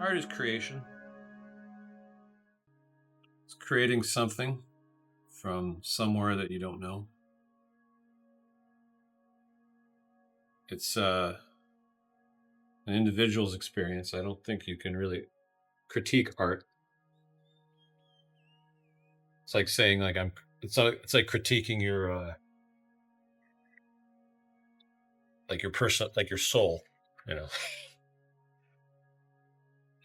Art is creation. It's creating something from somewhere that you don't know. It's an individual's experience. I don't think you can really critique art. It's like saying like it's like critiquing your like your person, like your soul, you know.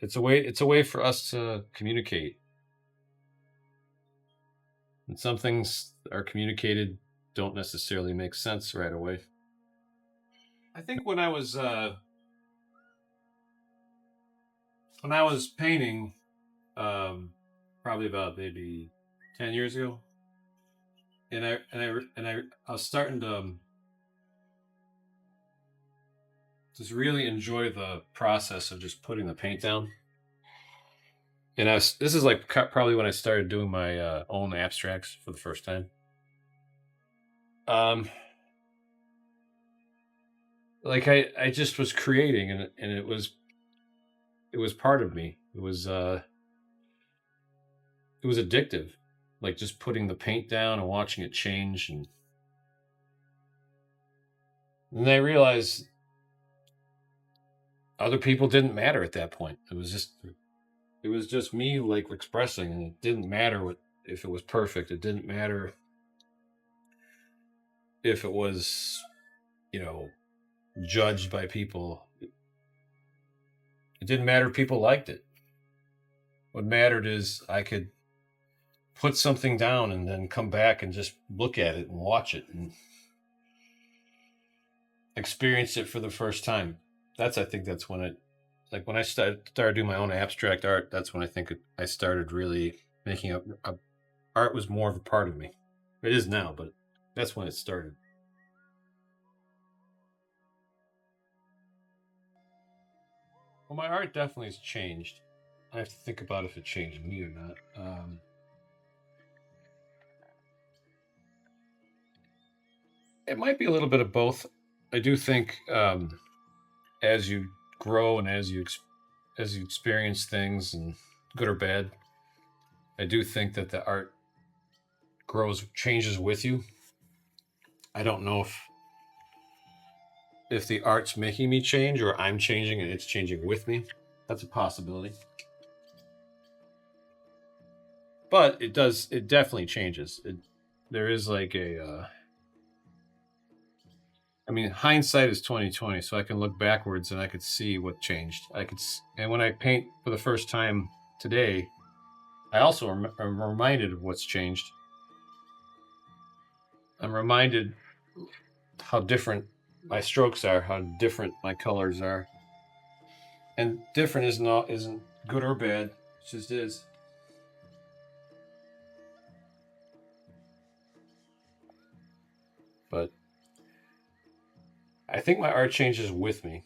It's a way for us to communicate. And some things are communicated don't necessarily make sense right away. I think when I was painting, probably about maybe 10 years ago, and I was starting to just really enjoy the process of just putting the paint down. And this is like probably when I started doing my own abstracts for the first time. Like I just was creating, and it was part of me. It was addictive, like just putting the paint down and watching it change, and then I realized other people didn't matter at that point. It was just me like expressing, and it didn't matter if it was perfect. It didn't matter if it was, judged by people. It didn't matter if people liked it. What mattered is I could put something down and then come back and just look at it and watch it and experience it for the first time. I think that's when when I started doing my own abstract art, that's when I think I started really making art was more of a part of me. It is now, but that's when it started. Well, my art definitely has changed. I have to think about if it changed me or not. It might be a little bit of both. I do think as you grow and as you experience things, and good or bad, I do think that the art changes with you. I don't know if the art's making me change or I'm changing and it's changing with me. That's a possibility. But it definitely changes. There is like I mean, hindsight is 2020, so I can look backwards and I could see what changed. And when I paint for the first time today, I also am reminded of what's changed. I'm reminded how different my strokes are, how different my colors are. And different isn't good or bad, it just is. But I think my art changes with me.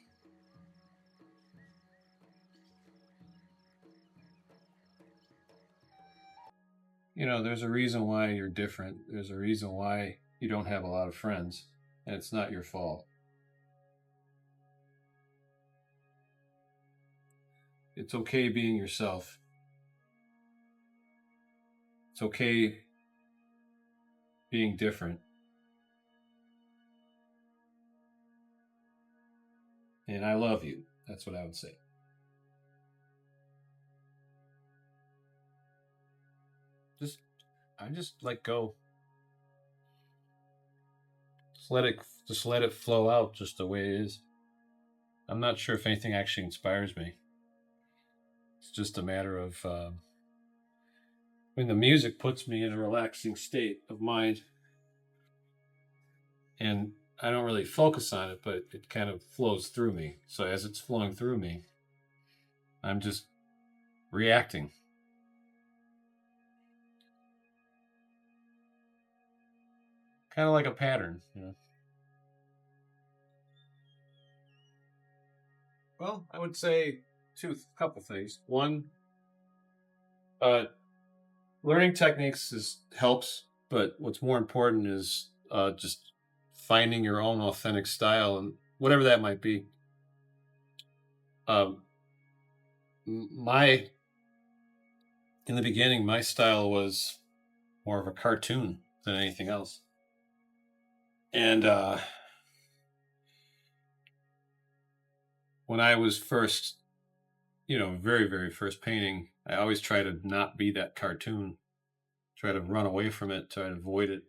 There's a reason why you're different. There's a reason why you don't have a lot of friends, and it's not your fault. It's okay being yourself. It's okay being different. And I love you. That's what I would say. I just let go. Just let it flow out just the way it is. I'm not sure if anything actually inspires me. It's just a matter of when the music puts me in a relaxing state of mind, and I don't really focus on it, but it kind of flows through me. So as it's flowing through me, I'm just reacting. Kind of like a pattern, Well, I would say a couple things. One, learning techniques helps, but what's more important is just finding your own authentic style, and whatever that might be. my in the beginning, my style was more of a cartoon than anything else. And when I was first, very, very first painting, I always try to not be that cartoon, try to run away from it, try to avoid it.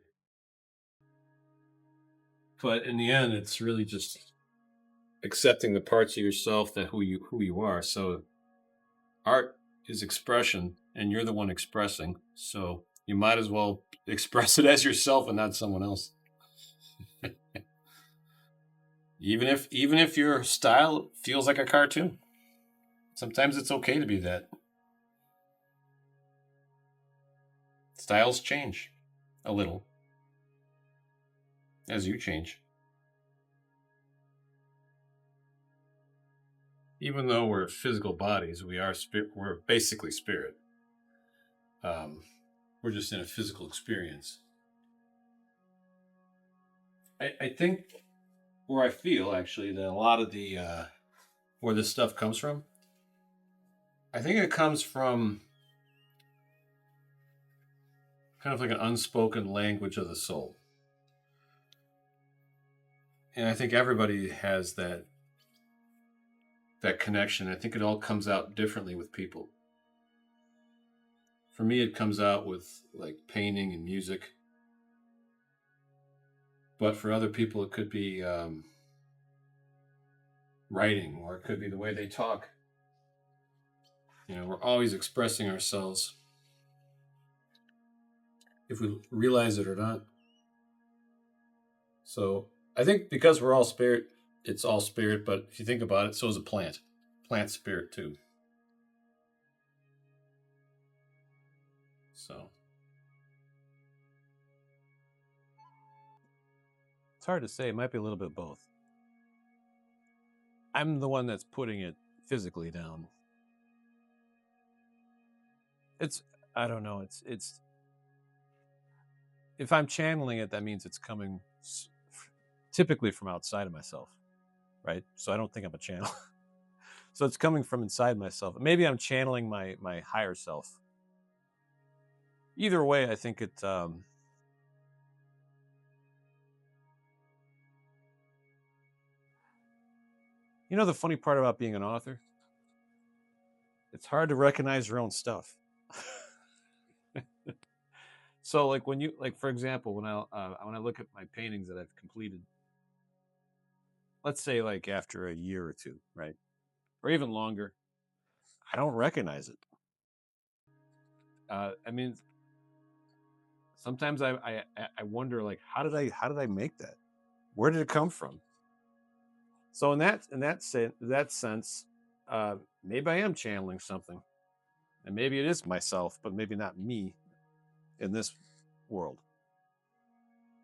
But in the end, it's really just accepting the parts of yourself that who you are. So art is expression, and you're the one expressing. So you might as well express it as yourself and not someone else. Even if your style feels like a cartoon, sometimes it's okay to be that. Styles change a little as you change. Even though we're physical bodies, we are spirit. We're basically spirit. Um, we're just in a physical experience. I think where I feel actually that a lot of the where this stuff comes from, I think it comes from kind of like an unspoken language of the soul. And I think everybody has that connection. I think it all comes out differently with people. For me, it comes out with like painting and music, but for other people, it could be writing, or it could be the way they talk. We're always expressing ourselves, if we realize it or not. So I think because we're all spirit, it's all spirit. But if you think about it, so is a plant. Plant spirit too. So it's hard to say. It might be a little bit both. I'm the one that's putting it physically down. It's I don't know. It's if I'm channeling it, that means it's coming typically from outside of myself, right? So I don't think I'm a channel. So it's coming from inside myself. Maybe I'm channeling my higher self. Either way, I think it. The funny part about being an author, it's hard to recognize your own stuff. So, like for example, when I look at my paintings that I've completed, let's say like after a year or two, right, or even longer, I don't recognize it. I mean, sometimes I wonder like how did I make that? Where did it come from? So in that sense, maybe I am channeling something, and maybe it is myself, but maybe not me in this world.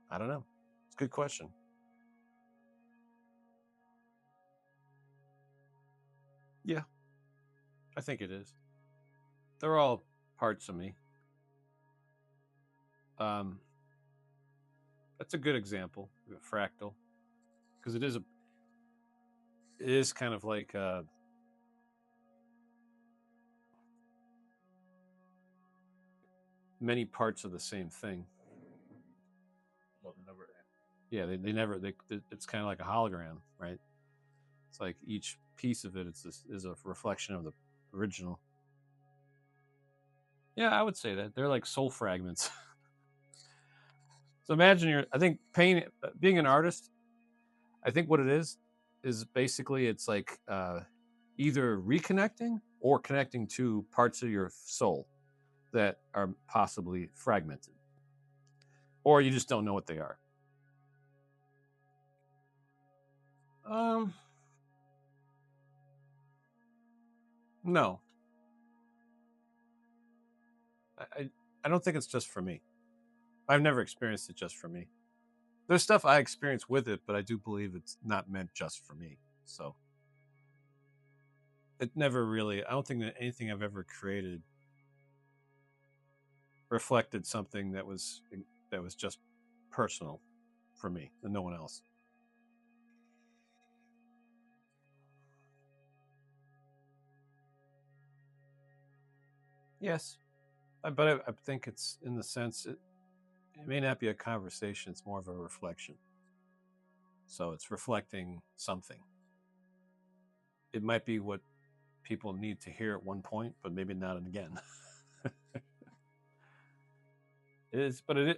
I don't know. It's a good question. Yeah, I think it is. They're all parts of me. Um, that's a good example, a fractal, because it is kind of like many parts of the same thing. Well, yeah, they never. It's kind of like a hologram, right? It's like each piece of it is a reflection of the original. Yeah, I would say that they're like soul fragments. So imagine I think being an artist. I think what it is basically it's like either reconnecting or connecting to parts of your soul that are possibly fragmented, or you just don't know what they are. Um, no, I don't think it's just for me. I've never experienced it just for me. There's stuff I experience with it, but I do believe it's not meant just for me. So it never really. I don't think that anything I've ever created reflected something that was just personal for me and no one else. Yes, but I think it's in the sense it may not be a conversation; it's more of a reflection. So it's reflecting something. It might be what people need to hear at one point, but maybe not again. It is, but I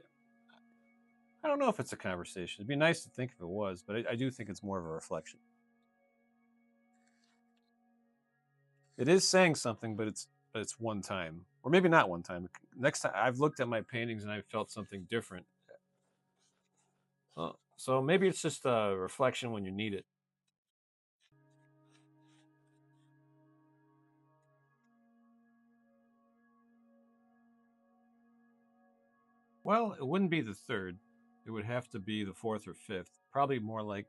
don't know if it's a conversation. It'd be nice to think if it was, but I do think it's more of a reflection. It is saying something, but it's one time, or maybe not one time. Next time I've looked at my paintings and I felt something different. So maybe it's just a reflection when you need it. Well, it wouldn't be the third. It would have to be the fourth or fifth. Probably more like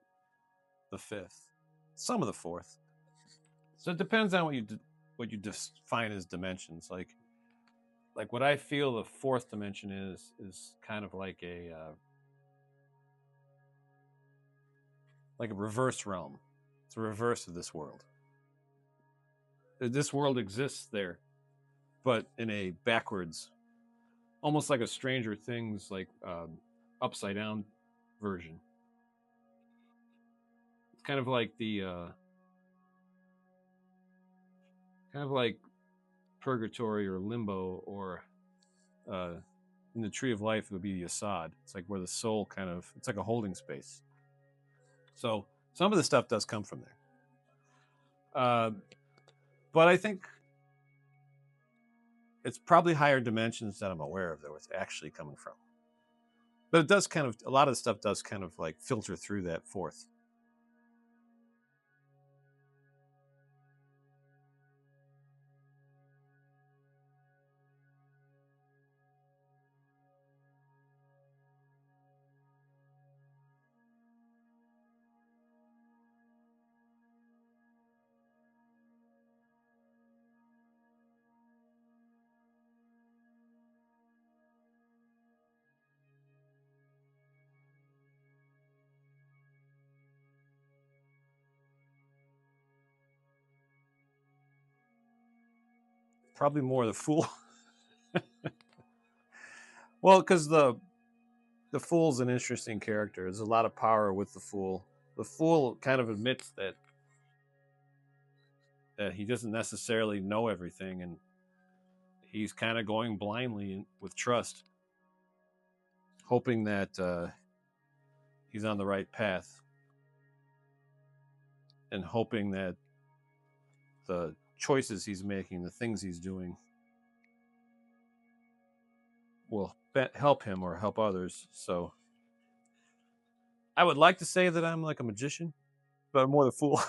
the fifth. Some of the fourth. So it depends on what you define as dimensions. Like what I feel the fourth dimension is kind of like a reverse realm. It's a reverse of this world. This world exists there, but in a backwards, almost like a Stranger Things, like upside down version. It's kind of like the kind of like purgatory or limbo, or uh, in the Tree of Life, it would be Yasad. It's like where the soul kind of, it's like a holding space. So some of the stuff does come from there. But I think it's probably higher dimensions that I'm aware of that it's actually coming from. But it does kind of, a lot of the stuff does kind of like filter through that fourth. Probably more the fool. Well, because the fool's an interesting character. There's a lot of power with the fool. The fool kind of admits that he doesn't necessarily know everything, and he's kind of going blindly with trust, hoping that he's on the right path, and hoping that the choices he's making, the things he's doing, will help him or help others. So I would like to say that I'm like a magician, but I'm more the fool.